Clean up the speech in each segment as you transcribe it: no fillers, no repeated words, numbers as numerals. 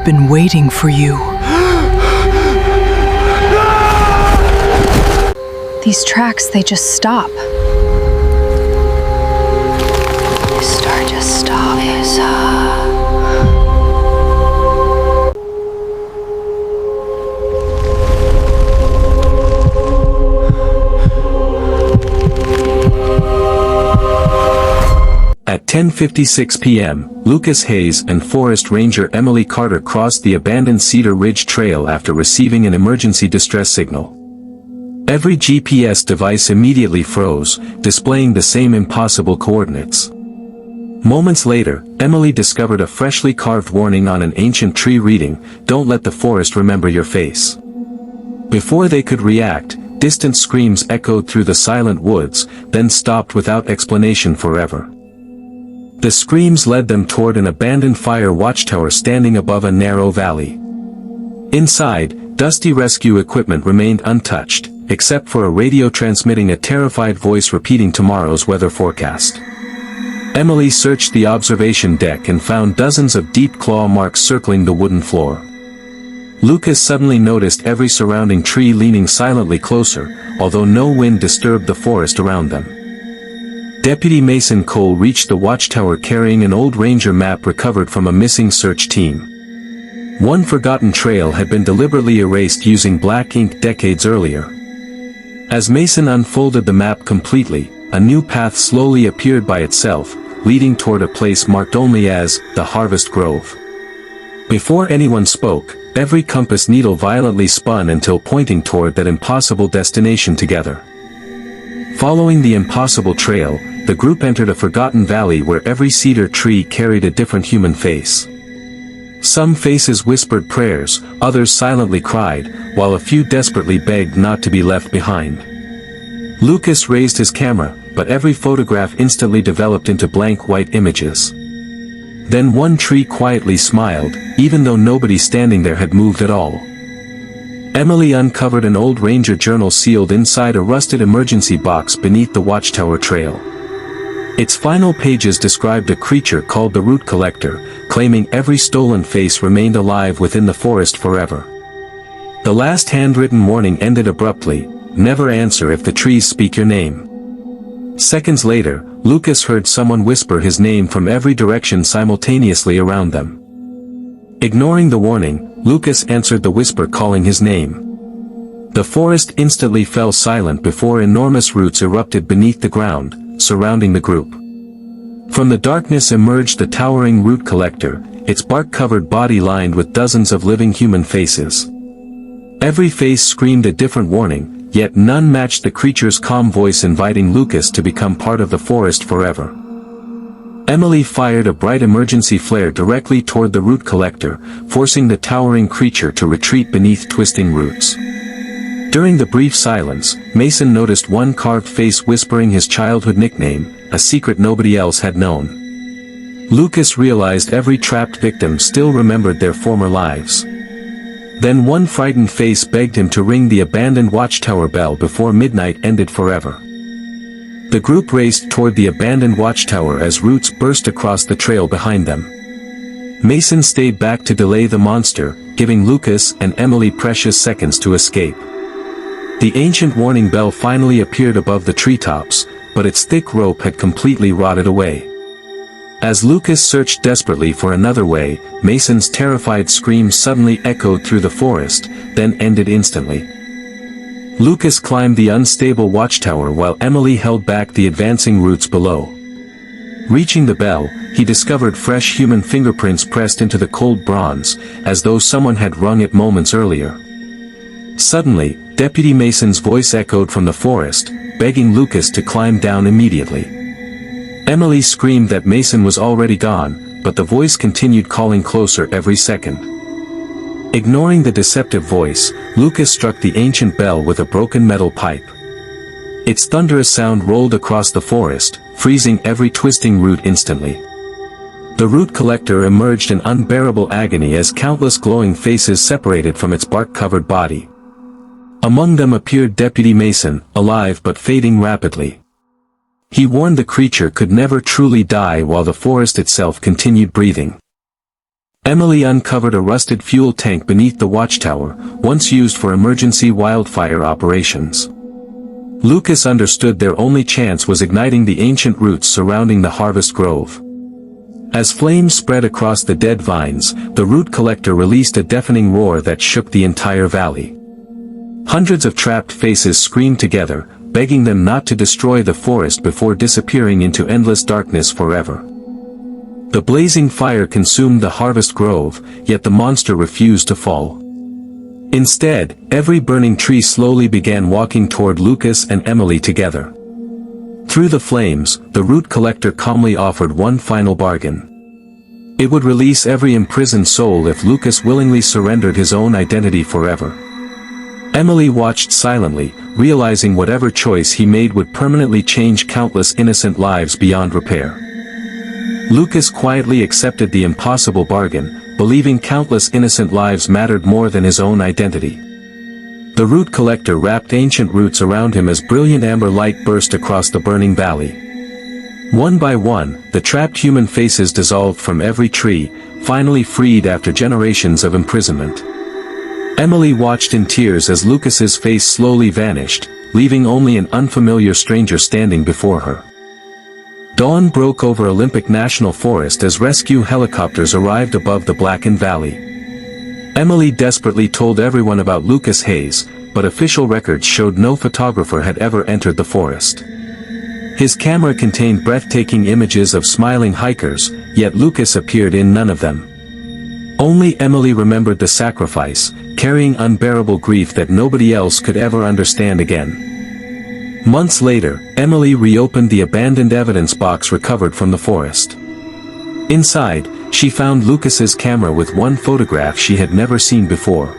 I've been waiting for you. These tracks, they just stop. Star just stop. At 10:56 p.m., Lucas Hayes and Forest Ranger Emily Carter crossed the abandoned Cedar Ridge Trail after receiving an emergency distress signal. Every GPS device immediately froze, displaying the same impossible coordinates. Moments later, Emily discovered a freshly carved warning on an ancient tree reading, "Don't let the forest remember your face." Before they could react, distant screams echoed through the silent woods, then stopped without explanation forever. The screams led them toward an abandoned fire watchtower standing above a narrow valley. Inside, dusty rescue equipment remained untouched, except for a radio transmitting a terrified voice repeating tomorrow's weather forecast. Emily searched the observation deck and found dozens of deep claw marks circling the wooden floor. Lucas suddenly noticed every surrounding tree leaning silently closer, although no wind disturbed the forest around them. Deputy Mason Cole reached the watchtower carrying an old ranger map recovered from a missing search team. One forgotten trail had been deliberately erased using black ink decades earlier. As Mason unfolded the map completely, a new path slowly appeared by itself, leading toward a place marked only as the Harvest Grove. Before anyone spoke, every compass needle violently spun until pointing toward that impossible destination together. Following the impossible trail, the group entered a forgotten valley where every cedar tree carried a different human face. Some faces whispered prayers, others silently cried, while a few desperately begged not to be left behind. Lucas raised his camera, but every photograph instantly developed into blank white images. Then one tree quietly smiled, even though nobody standing there had moved at all. Emily uncovered an old ranger journal sealed inside a rusted emergency box beneath the watchtower trail. Its final pages described a creature called the Root Collector, claiming every stolen face remained alive within the forest forever. The last handwritten warning ended abruptly, "Never answer if the trees speak your name." Seconds later, Lucas heard someone whisper his name from every direction simultaneously around them. Ignoring the warning, Lucas answered the whisper calling his name. The forest instantly fell silent before enormous roots erupted beneath the ground, surrounding the group. From the darkness emerged the towering Root Collector, its bark-covered body lined with dozens of living human faces. Every face screamed a different warning, yet none matched the creature's calm voice inviting Lucas to become part of the forest forever. Emily fired a bright emergency flare directly toward the Root Collector, forcing the towering creature to retreat beneath twisting roots. During the brief silence, Mason noticed one carved face whispering his childhood nickname, a secret nobody else had known. Lucas realized every trapped victim still remembered their former lives. Then one frightened face begged him to ring the abandoned watchtower bell before midnight ended forever. The group raced toward the abandoned watchtower as roots burst across the trail behind them. Mason stayed back to delay the monster, giving Lucas and Emily precious seconds to escape. The ancient warning bell finally appeared above the treetops, but its thick rope had completely rotted away. As Lucas searched desperately for another way, Mason's terrified screams suddenly echoed through the forest, then ended instantly. Lucas climbed the unstable watchtower while Emily held back the advancing roots below. Reaching the bell, he discovered fresh human fingerprints pressed into the cold bronze, as though someone had wrung it moments earlier. Suddenly, Deputy Mason's voice echoed from the forest, begging Lucas to climb down immediately. Emily screamed that Mason was already gone, but the voice continued calling closer every second. Ignoring the deceptive voice, Lucas struck the ancient bell with a broken metal pipe. Its thunderous sound rolled across the forest, freezing every twisting root instantly. The Root Collector emerged in unbearable agony as countless glowing faces separated from its bark-covered body. Among them appeared Deputy Mason, alive but fading rapidly. He warned the creature could never truly die while the forest itself continued breathing. Emily uncovered a rusted fuel tank beneath the watchtower, once used for emergency wildfire operations. Lucas understood their only chance was igniting the ancient roots surrounding the harvest grove. As flames spread across the dead vines, the root collector released a deafening roar that shook the entire valley. Hundreds of trapped faces screamed together, begging them not to destroy the forest before disappearing into endless darkness forever. The blazing fire consumed the harvest grove, yet the monster refused to fall. Instead, every burning tree slowly began walking toward Lucas and Emily together. Through the flames, the root collector calmly offered one final bargain. It would release every imprisoned soul if Lucas willingly surrendered his own identity forever. Emily watched silently, realizing whatever choice he made would permanently change countless innocent lives beyond repair. Lucas quietly accepted the impossible bargain, believing countless innocent lives mattered more than his own identity. The root collector wrapped ancient roots around him as brilliant amber light burst across the burning valley. One by one, the trapped human faces dissolved from every tree, finally freed after generations of imprisonment. Emily watched in tears as Lucas's face slowly vanished, leaving only an unfamiliar stranger standing before her. Dawn broke over Olympic National Forest as rescue helicopters arrived above the blackened valley. Emily desperately told everyone about Lucas Hayes, but official records showed no photographer had ever entered the forest. His camera contained breathtaking images of smiling hikers, yet Lucas appeared in none of them. Only Emily remembered the sacrifice, carrying unbearable grief that nobody else could ever understand again. Months later, Emily reopened the abandoned evidence box recovered from the forest. Inside, she found Lucas's camera with one photograph she had never seen before.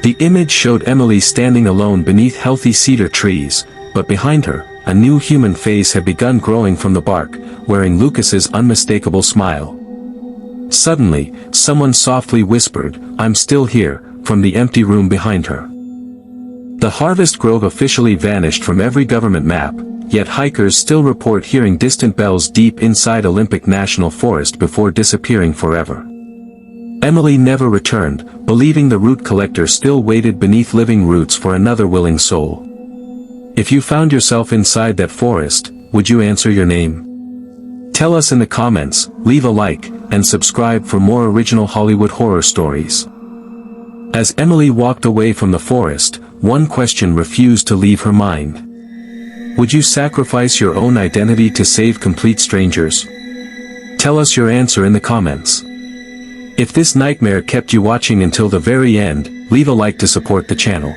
The image showed Emily standing alone beneath healthy cedar trees, but behind her, a new human face had begun growing from the bark, wearing Lucas's unmistakable smile. Suddenly, someone softly whispered, "I'm still here," from the empty room behind her. The harvest grove officially vanished from every government map, yet hikers still report hearing distant bells deep inside Olympic National Forest before disappearing forever. Emily never returned, believing the root collector still waited beneath living roots for another willing soul. If you found yourself inside that forest, would you answer your name? Tell us in the comments, leave a like, and subscribe for more original Hollywood horror stories. As Emily walked away from the forest, one question refused to leave her mind. Would you sacrifice your own identity to save complete strangers? Tell us your answer in the comments. If this nightmare kept you watching until the very end, leave a like to support the channel.